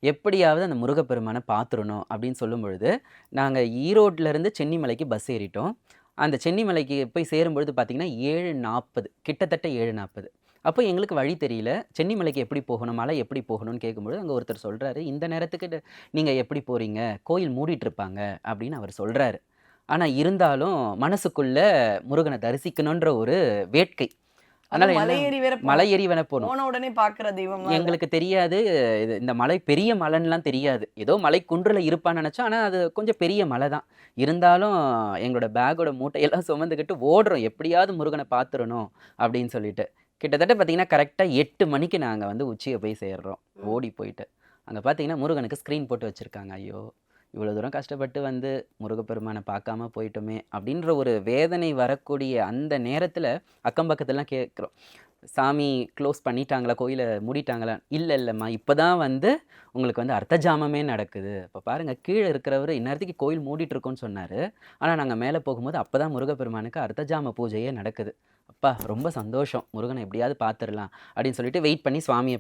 எப்படியாவது அந்த முருகப்பெருமான பார்த்துறணும் அப்படின்னு சொல்லும் பொழுது, நாங்க ஈரோட்லருந்து சென்னிமலைக்கு பஸ் ஏறிட்டோம். அந்த சென்னிமலைக்கு போய் சேரும்பொழுது பார்த்தீங்கன்னா, 7:40 கிட்டத்தட்ட 7:40. அப்போ எங்களுக்கு வழி தெரியல. சென்னிமலைக்கு எப்படி போகணும்? மலை எப்படி போகணும்னு கேட்கும்பொழுது, அங்க ஒருத்தர் சொல்றாரு, "இந்த நேரத்துக்கு நீங்க எப்படி போறீங்க? கோயில் மூடிட்டு இருப்பாங்க." அப்படின்னு அவர் சொல்றாரு. ஆனா இருந்தாலும் மனசுக்குள்ள முருகன தரிசிக்கணுன்ற ஒரு வேட்கை. அதனால அதுவும் என்ன மலை ஏறி வேற மலை போணும். ஏறி வேணா போணும். போன உடனே பார்க்குற தெய்வம்லாம் இல்ல. எங்களுக்கு தெரியாது. இந்த மலை பெரிய மலைன்னுலாம் தெரியாது. ஏதோ மலை குன்றுல இருப்பான்னு நெனச்சோம். ஆனா, அது கொஞ்சம் பெரிய மலை தான். இருந்தாலும் எங்களோட பேக்கோட மூட்டையெல்லாம் சுமந்துக்கிட்டு ஓடுறோம். எப்படியாவது முருகன பார்த்துறணும் அப்படின்னு சொல்லிட்டு. கிட்டத்தட்ட பார்த்தீங்கன்னா, கரெக்ட்டா 8 மணிக்கு நாங்க வந்து உச்சிய போய் சேர்றோம். ம். ஓடி போயிட்டு. அங்க பார்த்தீங்கன்னா, முருகனுக்கு ஸ்க்ரீன் போட்டு வச்சிருக்காங்க. ஐயோ! இவ்வளோ தூரம் கஷ்டப்பட்டு வந்து முருகப்பெருமான பார்க்காம போயிட்டோமே! அப்படின்ற ஒரு வேதனை வரக்கூடிய அந்த நேரத்தில அக்கம் பக்கத்துலலாம் கேட்குறோம். சாமி க்ளோஸ் பண்ணிட்டாங்களா? கோயில மூடிட்டாங்களா? இல்லம்மா. இப்ப தான் வந்து உங்களுக்கு வந்து அர்த்த ஜாமமே நடக்குது. அப்ப பாருங்க கீழ இருக்கிறவரு இந்நேரத்துக்கு கோயில் மூடிட்டு இருக்கும்னு சொன்னாரு. ஆனா நாங்க மேல போகும்போது அப்பதான் முருகப்பெருமானுக்கு அர்த்த ஜாம பூஜையே நடக்குது. அப்பா ரொம்ப சந்தோஷம். முருகன எப்படியாவது பார்த்துரலாம் அப்படின்னு சொல்லிட்டு வெயிட் பண்ணி சுவாமிய